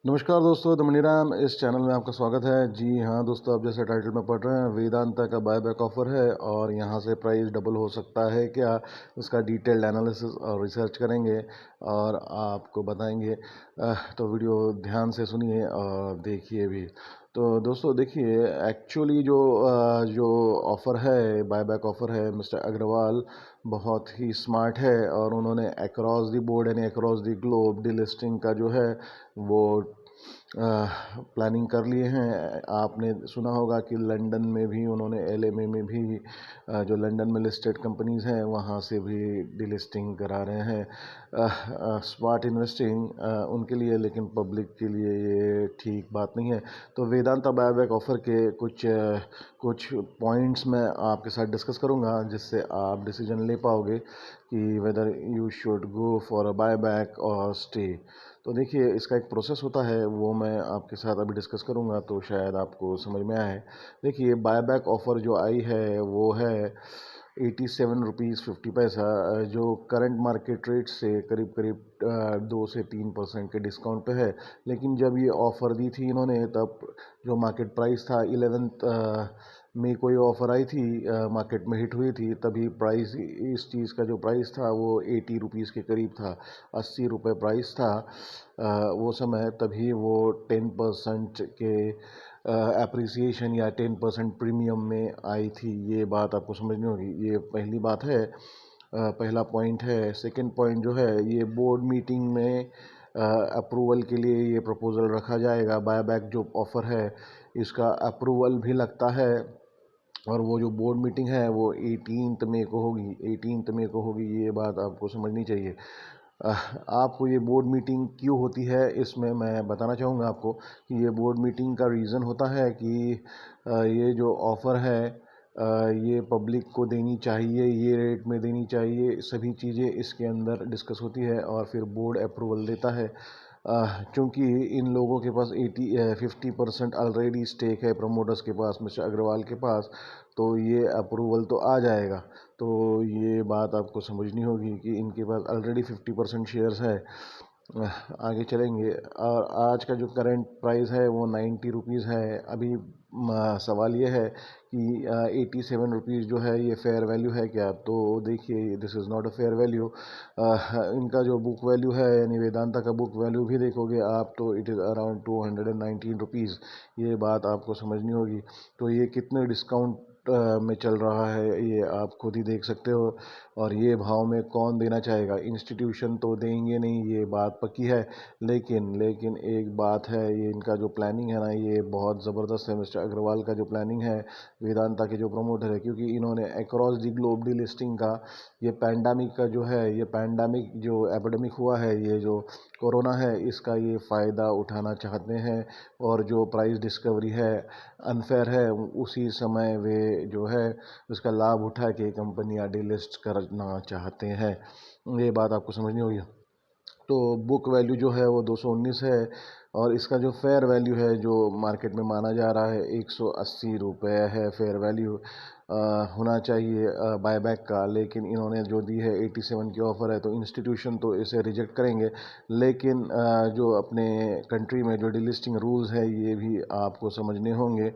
नमस्कार दोस्तों, द मनीराम इस चैनल में आपका स्वागत है। जी हाँ दोस्तों, आप जैसे टाइटल में पढ़ रहे हैं, वेदांता का बायबैक ऑफर है और यहाँ से प्राइस डबल हो सकता है क्या, उसका डिटेल्ड एनालिसिस और रिसर्च करेंगे और आपको बताएंगे। तो वीडियो ध्यान से सुनिए और देखिए भी। तो दोस्तों देखिए, एक्चुअली जो ऑफ़र है, बायबैक ऑफ़र है, मिस्टर अग्रवाल बहुत ही स्मार्ट है और उन्होंने अक्रॉस द बोर्ड यानी अक्रॉस द ग्लोब डिलिस्टिंग का जो है वो प्लानिंग कर लिए हैं। आपने सुना होगा कि लंदन में भी उन्होंने एलएमए में भी जो लंदन में लिस्टेड कंपनीज़ हैं वहाँ से भी डिलिस्टिंग करा रहे हैं। स्मार्ट इन्वेस्टिंग उनके लिए, लेकिन पब्लिक के लिए ये ठीक बात नहीं है। तो वेदांता बायबैक ऑफ़र के कुछ पॉइंट्स मैं आपके साथ डिस्कस करूँगा जिससे आप डिसीजन ले पाओगे कि whether you should go for a buyback और स्टे। तो देखिए, इसका एक प्रोसेस होता है, वो मैं आपके साथ अभी डिस्कस करूंगा तो शायद आपको समझ में आए। देखिए, बायबैक ऑफ़र जो आई है वो है 87 रुपीज़ 50 पैसा, जो करंट मार्केट रेट से करीब करीब 2 से 3% के डिस्काउंट पे है। लेकिन जब ये ऑफ़र दी थी इन्होंने, तब जो मार्केट प्राइस था 11 में कोई ऑफ़र आई थी, मार्केट में हिट हुई थी, तभी प्राइस, इस चीज़ का जो प्राइस था वो 80 रुपीज़ के करीब था। 80 रुपये प्राइस था वो समय। तभी वो 10% के एप्रिसिएशन या 10% प्रीमियम में आई थी। ये बात आपको समझनी होगी। ये पहली बात है, पहला पॉइंट है। सेकंड पॉइंट जो है, ये बोर्ड मीटिंग में अप्रूवल के लिए ये प्रपोज़ल रखा जाएगा। बायबैक जो ऑफ़र है इसका अप्रूवल भी लगता है और वो जो बोर्ड मीटिंग है वो 18 मई को होगी। 18 मई को होगी, ये बात आपको समझनी चाहिए। आपको ये बोर्ड मीटिंग क्यों होती है इसमें मैं बताना चाहूँगा आपको कि ये बोर्ड मीटिंग का रीज़न होता है कि ये जो ऑफ़र है ये पब्लिक को देनी चाहिए, ये रेट में देनी चाहिए, सभी चीज़ें इसके अंदर डिस्कस होती है और फिर बोर्ड अप्रूवल देता है। चूँकि इन लोगों के पास 50% ऑलरेडी स्टेक है प्रमोटर्स के पास, मिस्टर अग्रवाल के पास, तो ये अप्रूवल तो आ जाएगा। तो ये बात आपको समझनी होगी कि इनके पास ऑलरेडी 50% शेयर्स है। आगे चलेंगे और आज का जो करंट प्राइस है वो 90 रुपीज़ है। अभी सवाल ये है कि 87 रुपीज़ जो है ये फेयर वैल्यू है क्या? तो देखिए, this is not a fair value. इनका जो बुक वैल्यू है यानी वेदांता का बुक वैल्यू भी देखोगे आप तो इट इज़ अराउंड 219 रुपीज़। ये बात आपको समझनी होगी। तो ये कितने डिस्काउंट में चल रहा है ये आप खुद ही देख सकते हो। और ये भाव में कौन देना चाहेगा? इंस्टीट्यूशन तो देंगे नहीं, ये बात पक्की है। लेकिन एक बात है, ये इनका जो प्लानिंग है ना, ये बहुत ज़बरदस्त है। मिस्टर अग्रवाल का जो प्लानिंग है, वेदांता के जो प्रमोटर है, क्योंकि इन्होंने across the globe D listing का, ये पैंडामिक का जो है, ये पैंडामिक जो एपिडेमिक हुआ है, ये जो कोरोना है, इसका ये फ़ायदा उठाना चाहते हैं। और जो प्राइस डिस्कवरी है अनफेयर है, उसी समय वे जो है उसका लाभ उठा के कंपनियां डिलिस्ट करना चाहते हैं। ये बात आपको समझनी होगी। तो बुक वैल्यू जो है वो 219 है और इसका जो फेयर वैल्यू है जो मार्केट में माना जा रहा है 180 रुपये है फेयर वैल्यू होना चाहिए बायबैक का। लेकिन इन्होंने जो दी है 87 की ऑफ़र है, तो इंस्टीट्यूशन तो इसे रिजेक्ट करेंगे। लेकिन जो अपने कंट्री में जो डीलिस्टिंग रूल्स है ये भी आपको समझने होंगे।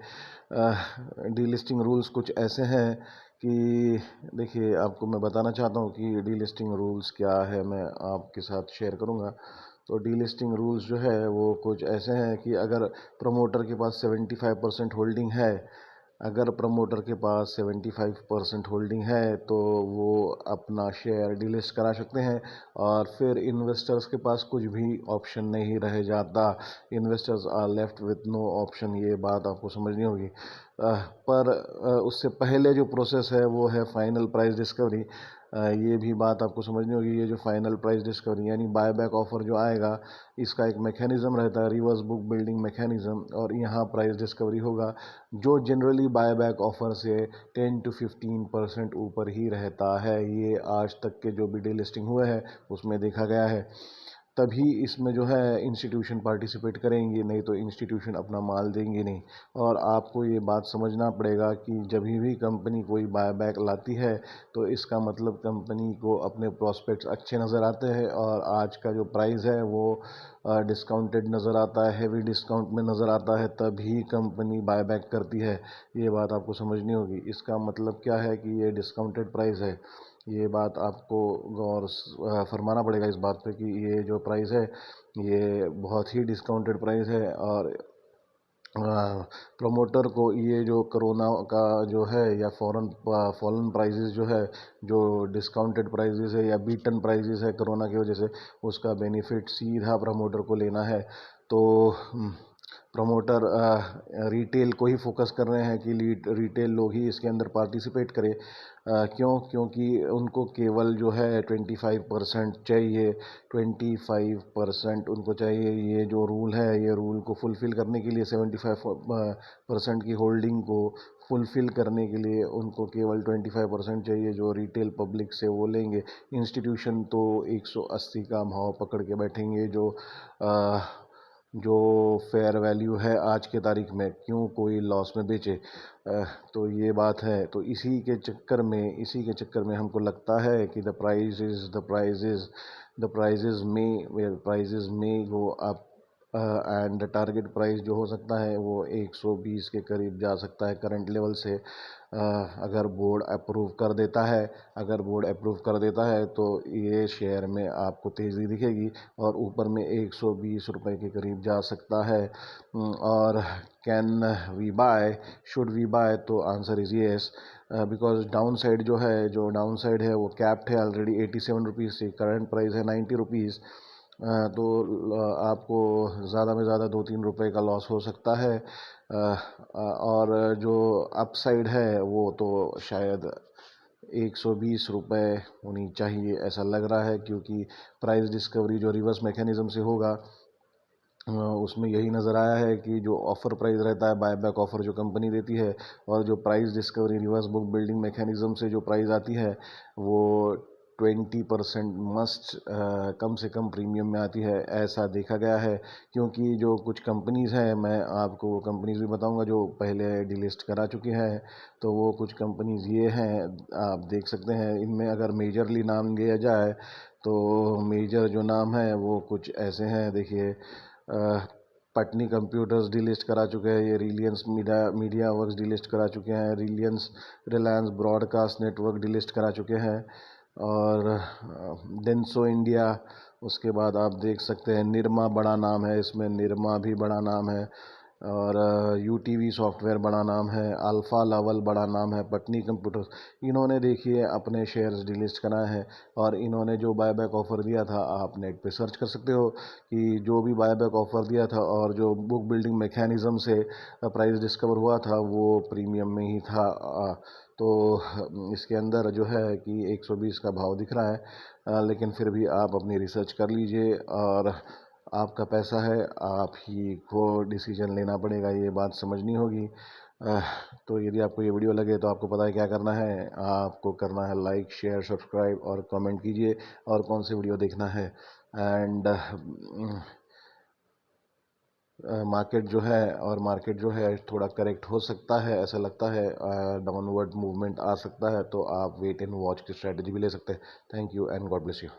डीलिस्टिंग रूल्स कुछ ऐसे हैं कि देखिए, आपको मैं बताना चाहता हूँ कि डीलिस्टिंग रूल्स क्या है, मैं आपके साथ शेयर करूँगा। तो डीलिस्टिंग रूल्स जो है वो कुछ ऐसे हैं कि अगर प्रमोटर के पास 75% होल्डिंग है, अगर प्रमोटर के पास 75% होल्डिंग है तो वो अपना शेयर डिलिस्ट करा सकते हैं और फिर इन्वेस्टर्स के पास कुछ भी ऑप्शन नहीं रह जाता। Investors are left with no option. ये बात आपको समझनी होगी। पर उससे पहले जो प्रोसेस है वो है फाइनल प्राइस डिस्कवरी। ये भी बात आपको समझनी होगी। ये जो फाइनल प्राइस डिस्कवरी यानी बायबैक ऑफर जो आएगा, इसका एक मैकेनिज्म रहता है, रिवर्स बुक बिल्डिंग मैकेनिज्म, और यहाँ प्राइस डिस्कवरी होगा जो जनरली बायबैक ऑफर से 10 to 15% ऊपर ही रहता है। ये आज तक के जो भी डीलिस्टिंग हुए हैं उसमें देखा गया है। तभी इसमें जो है इंस्टीट्यूशन पार्टिसिपेट करेंगे, नहीं तो इंस्टीट्यूशन अपना माल देंगे नहीं। और आपको ये बात समझना पड़ेगा कि जब भी कंपनी कोई बायबैक लाती है तो इसका मतलब कंपनी को अपने प्रॉस्पेक्ट्स अच्छे नज़र आते हैं और आज का जो प्राइस है वो डिस्काउंटेड नज़र आता है, हेवी डिस्काउंट में नज़र आता है, तभी कंपनी बायबैक करती है। ये बात आपको समझनी होगी। इसका मतलब क्या है कि ये डिस्काउंटेड प्राइस है। ये बात आपको गौर फरमाना पड़ेगा इस बात पे कि ये जो प्राइस है ये बहुत ही डिस्काउंटेड प्राइस है। और प्रमोटर को ये जो कोरोना का जो है या फॉरेन प्राइजेस जो है, जो डिस्काउंटेड प्राइजेस है या बीटन प्राइजेस है कोरोना की वजह से, उसका बेनिफिट सीधा प्रमोटर को लेना है। तो प्रमोटर रिटेल को ही फोकस कर रहे हैं कि रिटेल लोग ही इसके अंदर पार्टिसिपेट करें। क्योंकि उनको केवल जो है 25% चाहिए, 25% उनको चाहिए। ये जो रूल है, ये रूल को फुलफ़िल करने के लिए 75% की होल्डिंग को फुलफ़िल करने के लिए उनको केवल 25% चाहिए, जो रिटेल पब्लिक से वो लेंगे। इंस्टीट्यूशन तो 180 का भाव पकड़ के बैठेंगे, जो फेयर वैल्यू है आज के तारीख में, क्यों कोई लॉस में बेचे। तो ये बात है। तो इसी के चक्कर में हमको लगता है कि द प्राइजेज में go up and target price जो हो सकता है वो 120 के करीब जा सकता है करंट लेवल से। अगर बोर्ड अप्रूव कर देता है तो ये शेयर में आपको तेज़ी दिखेगी और ऊपर में 120 रुपए के करीब जा सकता है। और can we buy, should we buy, तो आंसर इज येस। बिकॉज जो डाउन साइड है वो कैप्ड है ऑलरेडी 87 रुपीज़ से, करंट प्राइस है 90 रुपीज़। तो आपको ज़्यादा में ज़्यादा 2-3 रुपए का लॉस हो सकता है। और जो अपसाइड है वो तो शायद 120 रुपए होनी चाहिए, ऐसा लग रहा है। क्योंकि प्राइस डिस्कवरी जो रिवर्स मैकेनिज्म से होगा उसमें यही नज़र आया है कि जो ऑफ़र प्राइस रहता है, बायबैक ऑफ़र जो कंपनी देती है, और जो price discovery reverse book building mechanism से जो प्राइस आती है वो 20% मस्ट कम से कम प्रीमियम में आती है, ऐसा देखा गया है। क्योंकि जो कुछ कंपनीज़ हैं, मैं आपको वो कंपनीज़ भी बताऊंगा जो पहले डिलिस्ट करा चुकी हैं। तो वो कुछ कंपनीज़ ये हैं, आप देख सकते हैं। इनमें अगर मेजरली नाम लिया जाए तो मेजर जो नाम है वो कुछ ऐसे हैं, देखिए। पटनी कंप्यूटर्स डिलिस्ट करा चुके हैं, ये रिलायंस मीडिया वर्क्स डिलिस्ट करा चुके हैं, रिलायंस ब्रॉडकास्ट नेटवर्क डिलिस्ट करा चुके हैं, और डेंसो इंडिया। उसके बाद आप देख सकते हैं निरमा बड़ा नाम है, इसमें निरमा भी बड़ा नाम है, और यूटीवी सॉफ्टवेयर बड़ा नाम है, अल्फ़ा लेवल बड़ा नाम है, पटनी कंप्यूटर्स। इन्होंने देखिए अपने शेयर्स डिलिस्ट कराए हैं। और इन्होंने जो बायबैक ऑफ़र दिया था, आप नेट पे सर्च कर सकते हो कि जो भी बायबैक ऑफ़र दिया था और जो बुक बिल्डिंग मैकेनिज़्म से प्राइस डिस्कवर हुआ था वो प्रीमियम में ही था। तो इसके अंदर जो है कि 120 का भाव दिख रहा है, लेकिन फिर भी आप अपनी रिसर्च कर लीजिए। और आपका पैसा है, आप ही को डिसीजन लेना पड़ेगा, ये बात समझनी होगी। तो यदि आपको ये वीडियो लगे तो आपको पता है क्या करना है। आपको करना है लाइक, शेयर, सब्सक्राइब और कमेंट कीजिए और कौन सी वीडियो देखना है। एंड मार्केट जो है थोड़ा करेक्ट हो सकता है, ऐसा लगता है। डाउनवर्ड मूवमेंट आ सकता है, तो आप वेट एंड वॉच की स्ट्रेटजी भी ले सकते हैं। Thank you and God bless you.